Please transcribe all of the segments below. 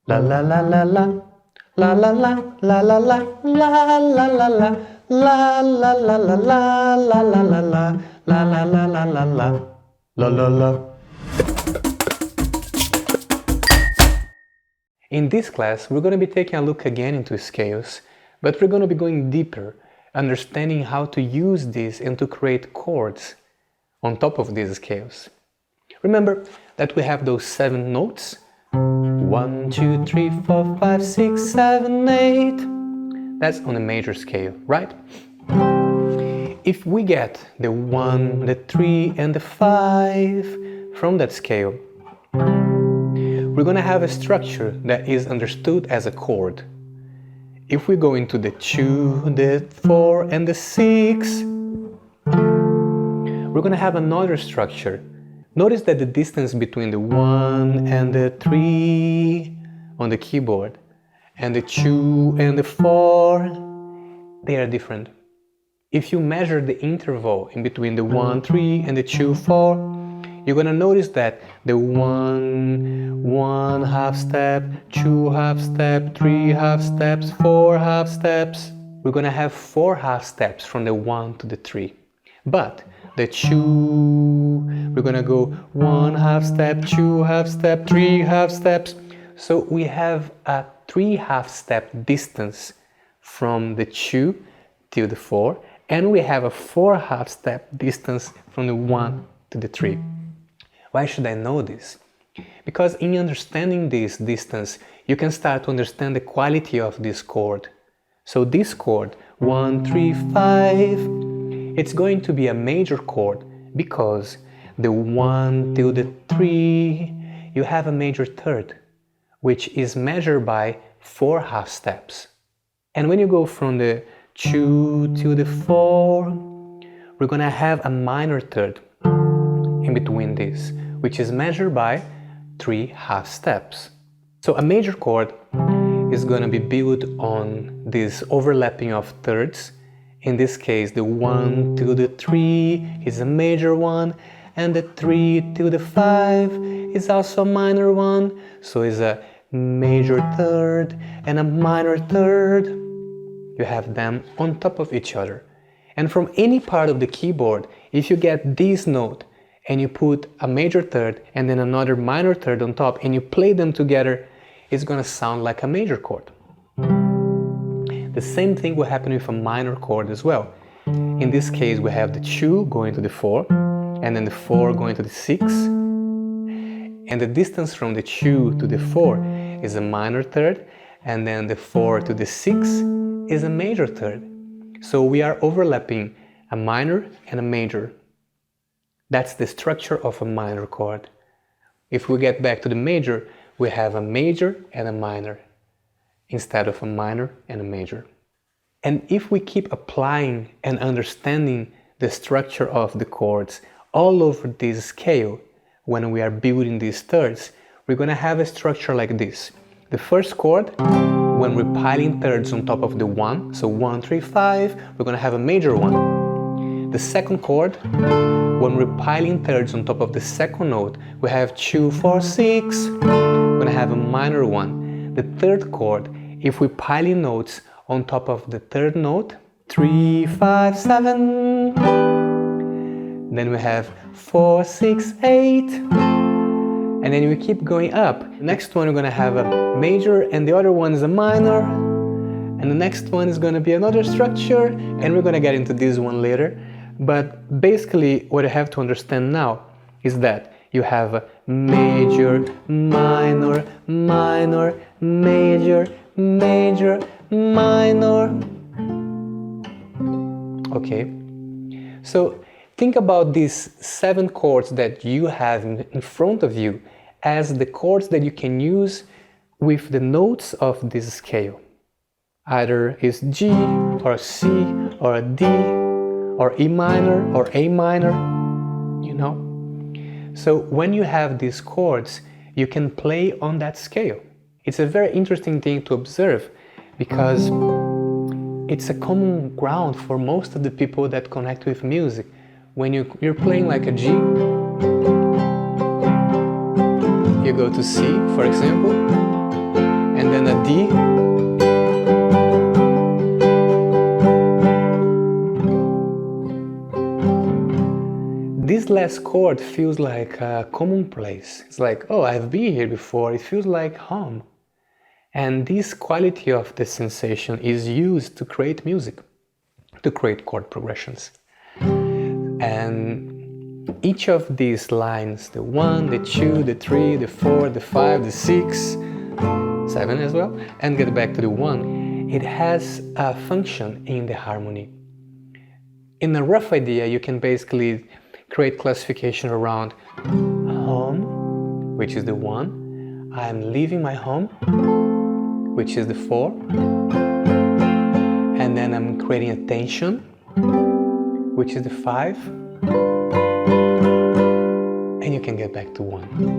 La la la la la, la la la la la la, la la la la, la la la la la, la la la la, la la la la la la, la la la. In this class, we're going to be taking a look again into scales, but we're going to be going deeper, understanding how to use these and to create chords on top of these scales. Remember that we have those 7 notes. 1, 2, 3, 4, 5, 6, 7, 8. That's on a major scale, right? If we get the 1, the 3, and the 5 from that scale, we're going to have a structure that is understood as a chord. If we go into the 2, the 4, and the 6, we're going to have another structure. Notice that the distance between the 1 and the 3 on the keyboard and the 2 and the 4, they are different. If you measure the interval in between the 1, 3 and the 2, 4, you're going to notice that the 1 half step, 2 half step, 3 half steps, 4 half steps. We're going to have 4 half steps from the 1 to the 3. But the 2, we're going to go 1 half step, 2 half step, 3 half steps. So we have a 3 half step distance from the 2 till the 4, and we have a 4 half step distance from the 1 to the 3. Why should I know this? Because in understanding this distance, you can start to understand the quality of this chord. So this chord, 1, 3, 5, it's going to be a major chord because the 1 till the 3, you have a major third, which is measured by 4 half steps. And when you go from the 2 to the 4, we're going to have a minor third in between this, which is measured by 3 half steps. So a major chord is going to be built on this overlapping of thirds. In this case, the 1 to the 3 is a major one, and the 3 to the 5 is also a minor one. So it's a major third and a minor third. You have them on top of each other. And from any part of the keyboard, if you get this note and you put a major third and then another minor third on top and you play them together, it's going to sound like a major chord. The same thing will happen with a minor chord as well. In this case, we have the 2 going to the 4 and then the 4 going to the 6. And the distance from the 2 to the 4 is a minor third, and then the 4 to the 6 is a major third. So we are overlapping a minor and a major. That's the structure of a minor chord. If we get back to the major, we have a major and a minor instead of a minor and a major. And if we keep applying and understanding the structure of the chords all over this scale, when we are building these thirds, we're going to have a structure like this. The first chord, when we're piling thirds on top of the 1, so 1, 3, 5, we're going to have a major one. The second chord, when we're piling thirds on top of the second note, we have 2, 4, 6, we're going to have a minor one. The third chord, if we pile in notes on top of the third note, 3, 5, 7, then we have 4, 6, 8, and then we keep going up. Next one we're going to have a major and the other one is a minor, and the next one is going to be another structure, and we're going to get into this one later. But basically what you have to understand now is that you have a major, minor, minor, major, major, minor. Okay, so think about these 7 chords that you have in front of you as the chords that you can use with the notes of this scale. Either it's G or C or a D or E minor or A minor, you know. So when you have these chords, you can play on that scale. It's a very interesting thing to observe because it's a common ground for most of the people that connect with music. When you're playing like a G, you go to C, for example, then a D. This last chord feels like a commonplace. It's like, oh, I've been here before. It feels like home. And this quality of the sensation is used to create music, to create chord progressions. And each of these lines, the 1, the 2, the 3, the 4, the 5, the 6, 7 as well, and get back to the 1, it has a function in the harmony. In a rough idea, you can basically create classification around home, which is the 1, I'm leaving my home, which is the 4, and then I'm creating a tension, which is the 5, and you can get back to 1.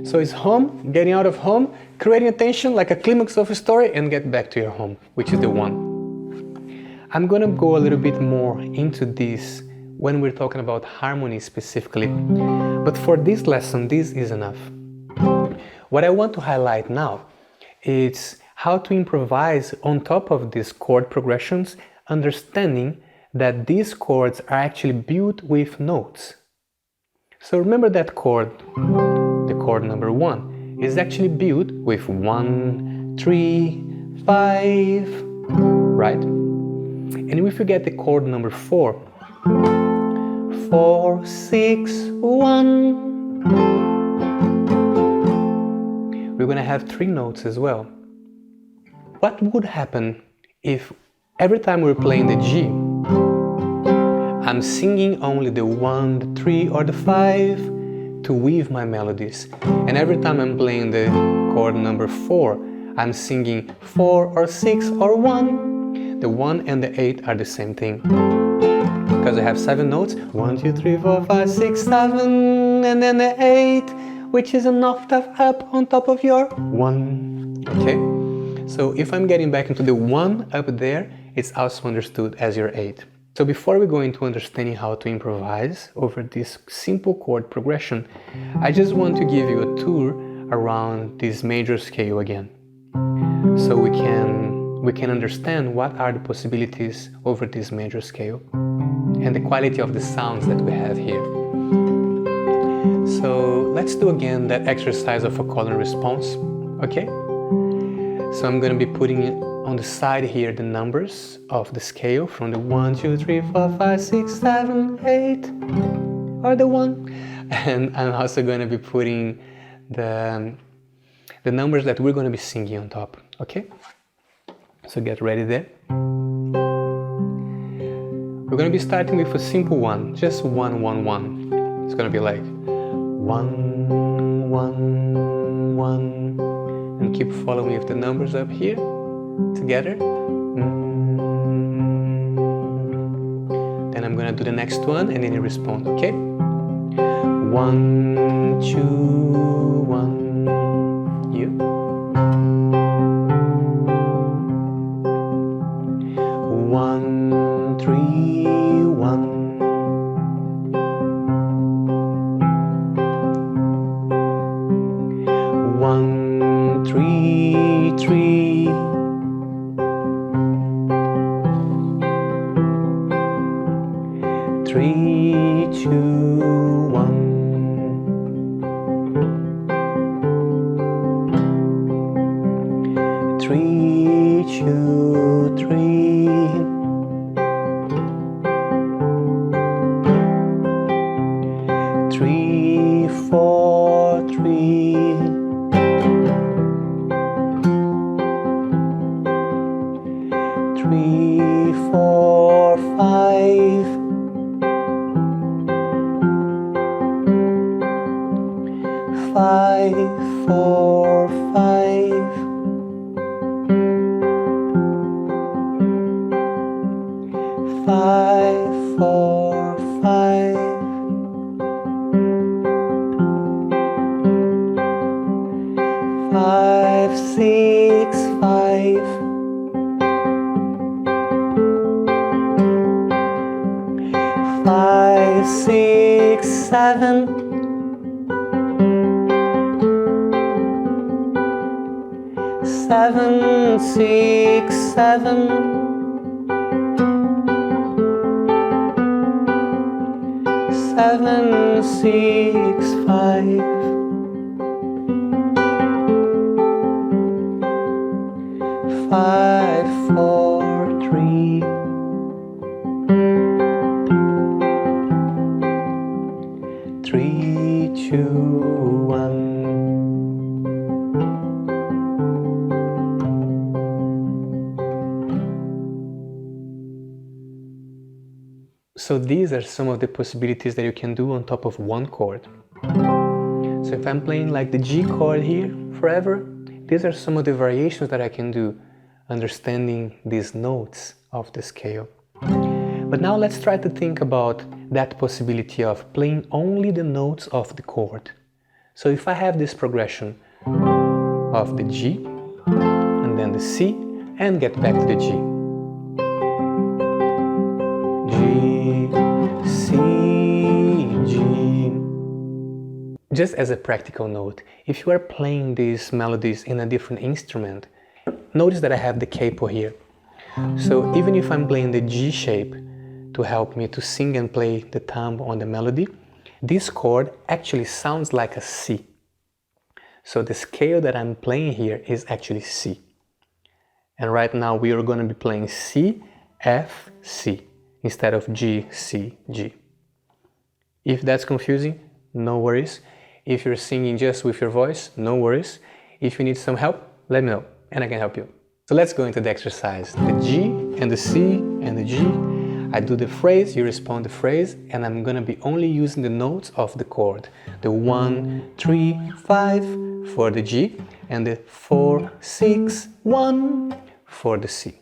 So it's home, getting out of home, creating a tension like a climax of a story, and get back to your home, which is the 1. I'm gonna go a little bit more into this when we're talking about harmony specifically, but for this lesson, this is enough. What I want to highlight now is how to improvise on top of these chord progressions, understanding that these chords are actually built with notes. So remember that chord, the chord number 1, is actually built with 1, 3, 5, right? And if you get the chord number 4, 4, 6, 1, we're gonna have 3 notes as well. What would happen if every time we're playing the G, I'm singing only the 1, the 3, or the 5 to weave my melodies, and every time I'm playing the chord number 4, I'm singing 4 or 6 or 1. The 1 and the 8 are the same thing, because I have 7 notes, 1, 2, 3, 4, 5, 6, 7, and then the 8, which is an octave up on top of your 1, okay? So if I'm getting back into the 1 up there, it's also understood as your 8. So before we go into understanding how to improvise over this simple chord progression, I just want to give you a tour around this major scale again, so we can understand what are the possibilities over this major scale and the quality of the sounds that we have here. So let's do again that exercise of a call and response, okay? So I'm going to be putting on the side here the numbers of the scale from the 1, 2, 3, 4, 5, 6, 7, 8, or the 1. And I'm also going to be putting the numbers that we're going to be singing on top, okay? So get ready there. We're going to be starting with a simple one, just 1, 1, 1. It's going to be like 1, 1, 1, and keep following with the numbers up here together. Then I'm going to do the next one and then you respond, okay? 1, 2, 1, you. 1, 3, 1. 1, 3, 3. 3, 2, 1. 3, 2, 3. 3, 4, 3. 3, 4, 5. 5, 4, 5. 5, 4, 5. 5, 6, 5. 5, 6, 7. 7, 6, 7. 7, 6, 5. 5, 4, 3. 3, 2, 1. So these are some of the possibilities that you can do on top of one chord. So if I'm playing like the G chord here forever, these are some of the variations that I can do, understanding these notes of the scale. But now let's try to think about that possibility of playing only the notes of the chord. So if I have this progression of the G, and then the C, and get back to the G. G, C, G. Just as a practical note, if you are playing these melodies in a different instrument, notice that I have the capo here. So even if I'm playing the G shape to help me to sing and play the thumb on the melody, this chord actually sounds like a C. So the scale that I'm playing here is actually C. And right now we are going to be playing C, F, C instead of G, C, G. If that's confusing, no worries. If you're singing just with your voice, no worries. If you need some help, let me know and I can help you. So let's go into the exercise. The G and the C and the G. I do the phrase, you respond the phrase, and I'm gonna be only using the notes of the chord. The 1, 3, 5 for the G and the 4, 6, 1 for the C.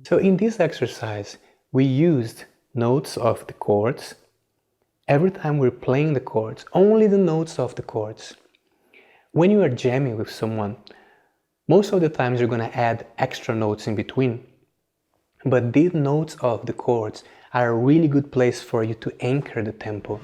So in this exercise, we used notes of the chords. Every time we're playing the chords, only the notes of the chords. When you are jamming with someone, most of the times you're going to add extra notes in between. But these notes of the chords are a really good place for you to anchor the tempo.